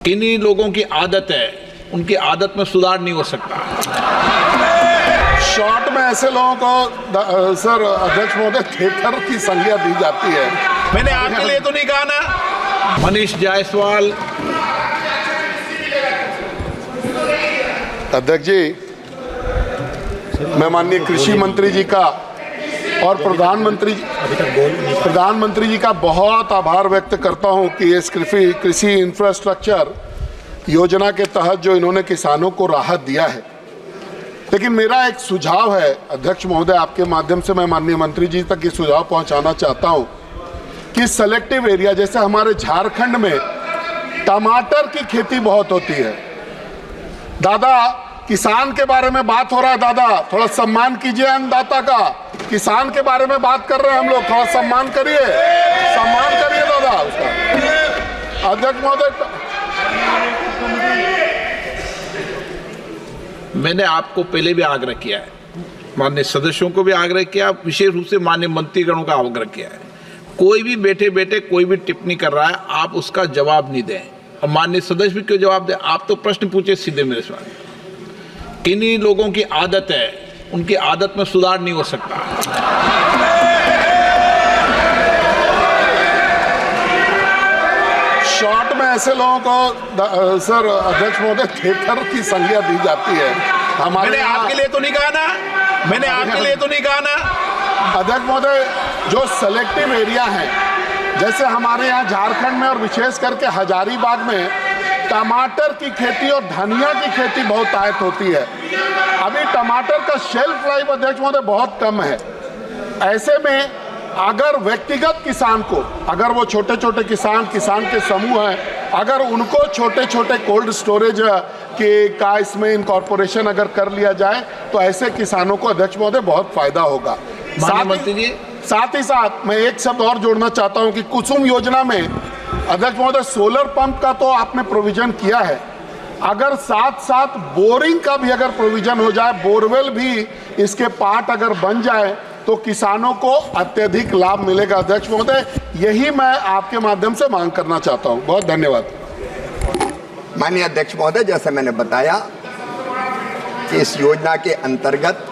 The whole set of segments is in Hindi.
किन्हीं लोगों की आदत है, उनकी आदत में सुधार नहीं हो सकता। शॉर्ट में ऐसे लोगों को सर अध्यक्ष महोदय थिएटर की संज्ञा दी जाती है। मैंने आपके लिए तो नहीं कहा ना। मनीष जायसवाल। अध्यक्ष जी, मैं माननीय कृषि मंत्री जी का और प्रधानमंत्री जी का बहुत आभार व्यक्त करता हूं कि इस कृषि इंफ्रास्ट्रक्चर योजना के तहत जो इन्होंने किसानों को राहत दिया है। लेकिन मेरा एक सुझाव है अध्यक्ष महोदय, आपके माध्यम से मैं माननीय मंत्री जी तक ये सुझाव पहुंचाना चाहता हूं कि सेलेक्टिव एरिया, जैसे हमारे झारखंड में टमाटर की खेती बहुत होती है। दादा, किसान के बारे में बात हो रहा है, दादा थोड़ा सम्मान कीजिए अन्नदाता का। किसान के बारे में बात कर रहे हैं हम लोग, थोड़ा सम्मान करिए दादा उसका। अध्यक्ष महोदय, मैंने आपको पहले भी आग्रह किया है, माननीय सदस्यों को भी आग्रह किया, विशेष रूप से माननीय मंत्रीगणों का आग्रह किया है। कोई भी बैठे बैठे कोई भी टिप्पणी कर रहा है, आप उसका जवाब नहीं दें। और माननीय सदस्य भी क्यों जवाब दें? आप तो प्रश्न पूछे सीधे मेरे सवाल। किन्हीं लोगों की आदत है, उनकी आदत में सुधार नहीं हो सकता। शॉर्ट में ऐसे लोगों को सर अध्यक्ष महोदय थिएटर की संज्ञा दी जाती है। मैंने आपके लिए तो नहीं कहा ना। अध्यक्ष महोदय, जो सेलेक्टिव एरिया है, जैसे हमारे यहाँ झारखंड में और विशेष करके हजारीबाग में टमाटर की खेती और धनिया की खेती बहुत आयत होती है। अभी टमाटर का शेल्फ लाइफ अध्यक्ष महोदय बहुत कम है। ऐसे में अगर व्यक्तिगत किसान को, अगर वो छोटे छोटे किसान के समूह हैं, अगर उनको छोटे छोटे कोल्ड स्टोरेज का इसमें इनकॉर्पोरेशन अगर कर लिया जाए तो ऐसे किसानों को अध्यक्ष महोदय बहुत फायदा होगा। साथ ही साथ मैं एक शब्द और जोड़ना चाहता हूं कि कुसुम योजना में अध्यक्ष महोदय सोलर पंप का तो आपने प्रोविजन किया है, अगर साथ साथ बोरिंग का भी अगर प्रोविजन हो जाए, बोरवेल भी इसके पार्ट अगर बन जाए तो किसानों को अत्यधिक लाभ मिलेगा। अध्यक्ष महोदय, यही मैं आपके माध्यम से मांग करना चाहता हूं। बहुत धन्यवाद। माननीय अध्यक्ष महोदय, जैसे मैंने बताया कि इस योजना के अंतर्गत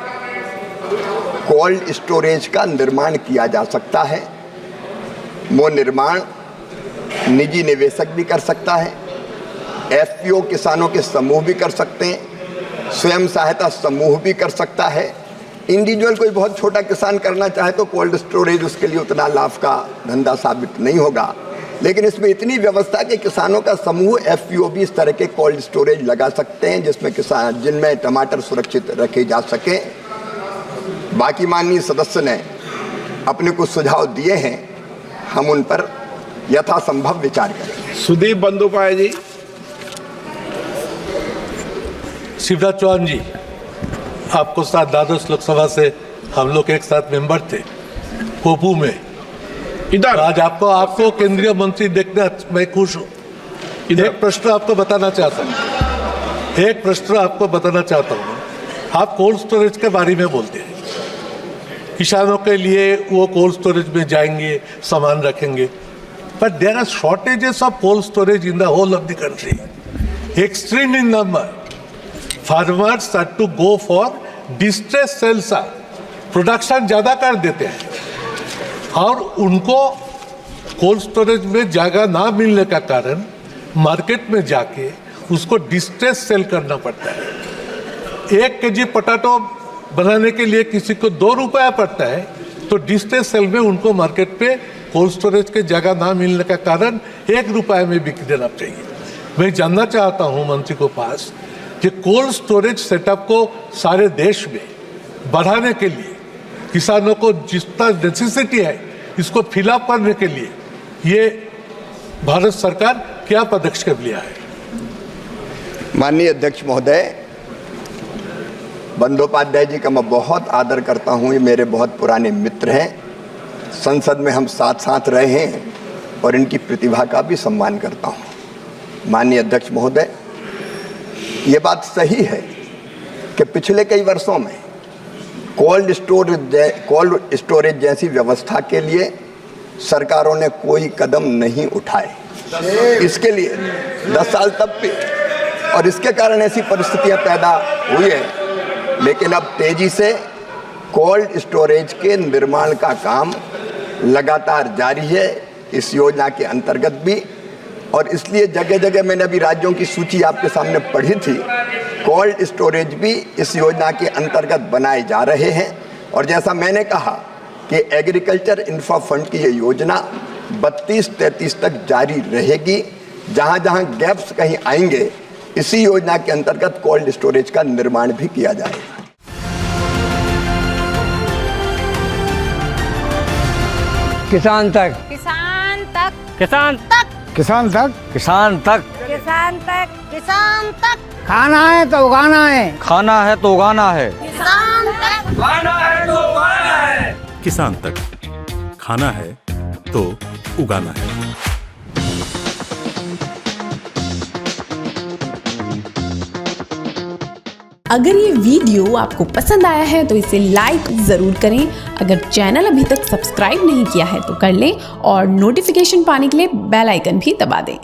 कोल्ड स्टोरेज का निर्माण किया जा सकता है। वो निर्माण निजी निवेशक भी कर सकता है, एफपीओ किसानों के समूह भी कर सकते हैं, स्वयं सहायता समूह भी कर सकता है। इंडिविजुअल कोई बहुत छोटा किसान करना चाहे तो कोल्ड स्टोरेज उसके लिए उतना लाभ का धंधा साबित नहीं होगा। लेकिन इसमें इतनी व्यवस्था कि किसानों का समूह एफपीओ भी इस तरह के कोल्ड स्टोरेज लगा सकते हैं जिनमें टमाटर सुरक्षित रखे जा सके। बाकी माननीय सदस्य ने अपने कुछ सुझाव दिए हैं, हम उन पर यथासंभव विचार करेंगे। सुदीप बंदोपाध्याय जी। शिवराज चौहान जी, आपको साथ द्वादश लोकसभा से हम लोग एक साथ मेंबर थे पोपू में। इधर आज आपको केंद्रीय मंत्री देखने मैं खुश हूँ। एक प्रश्न आपको बताना चाहता हूँ। आप कोल्ड स्टोरेज के बारे में बोलते हैं, किसानों के लिए वो कोल्ड स्टोरेज में जाएंगे, सामान रखेंगे, but there are shortages of cold storage in the whole of the country, extreme in number. Farmers are to go for distress sales, production ज़्यादा कर देते हैं और उनको कोल्ड स्टोरेज में जगह ना मिलने का कारण मार्केट में जाके उसको डिस्ट्रेस सेल करना पड़ता है। 1 केजी पोटैटो बनाने के लिए किसी को 2 रुपया पड़ता है, तो डिस्ट्रेस सेल में उनको मार्केट पे कोल्ड स्टोरेज के जगह ना मिलने का कारण 1 रुपये में बिक देना चाहिए। मैं जानना चाहता हूं मंत्री को पास कि कोल्ड स्टोरेज सेटअप को सारे देश में बढ़ाने के लिए, किसानों को जितना नेसेसिटी है इसको फिलअप करने के लिए ये भारत सरकार क्या पदक्षेप लिया है? माननीय अध्यक्ष महोदय, बंदोपाध्याय जी का मैं बहुत आदर करता हूं, ये मेरे बहुत पुराने मित्र हैं, संसद में हम साथ रहे हैं और इनकी प्रतिभा का भी सम्मान करता हूं। माननीय अध्यक्ष महोदय, ये बात सही है कि पिछले कई वर्षों में कोल्ड स्टोरेज जैसी व्यवस्था के लिए सरकारों ने कोई कदम नहीं उठाए। इसके लिए 10 साल तब भी, और इसके कारण ऐसी परिस्थितियां पैदा हुई है। लेकिन अब तेजी से कोल्ड स्टोरेज के निर्माण का काम लगातार जारी है इस योजना के अंतर्गत भी, और इसलिए जगह जगह मैंने अभी राज्यों की सूची आपके सामने पढ़ी थी, कोल्ड स्टोरेज भी इस योजना के अंतर्गत बनाए जा रहे हैं। और जैसा मैंने कहा कि एग्रीकल्चर इंफ्रा फंड की ये योजना 32-33 तक जारी रहेगी। जहां जहां गैप्स कहीं आएंगे, इसी योजना के अंतर्गत कोल्ड स्टोरेज का निर्माण भी किया जाएगा। किसान तक, किसान तक, किसान तक, किसान तक, किसान तक, किसान तक, किसान तक, खाना है तो उगाना है, खाना है तो उगाना है, किसान तक, खाना है तो उगाना है, किसान तक, खाना है तो उगाना है। अगर ये वीडियो आपको पसंद आया है तो इसे लाइक ज़रूर करें। अगर चैनल अभी तक सब्सक्राइब नहीं किया है तो कर लें और नोटिफिकेशन पाने के लिए बेल आइकन भी दबा दें।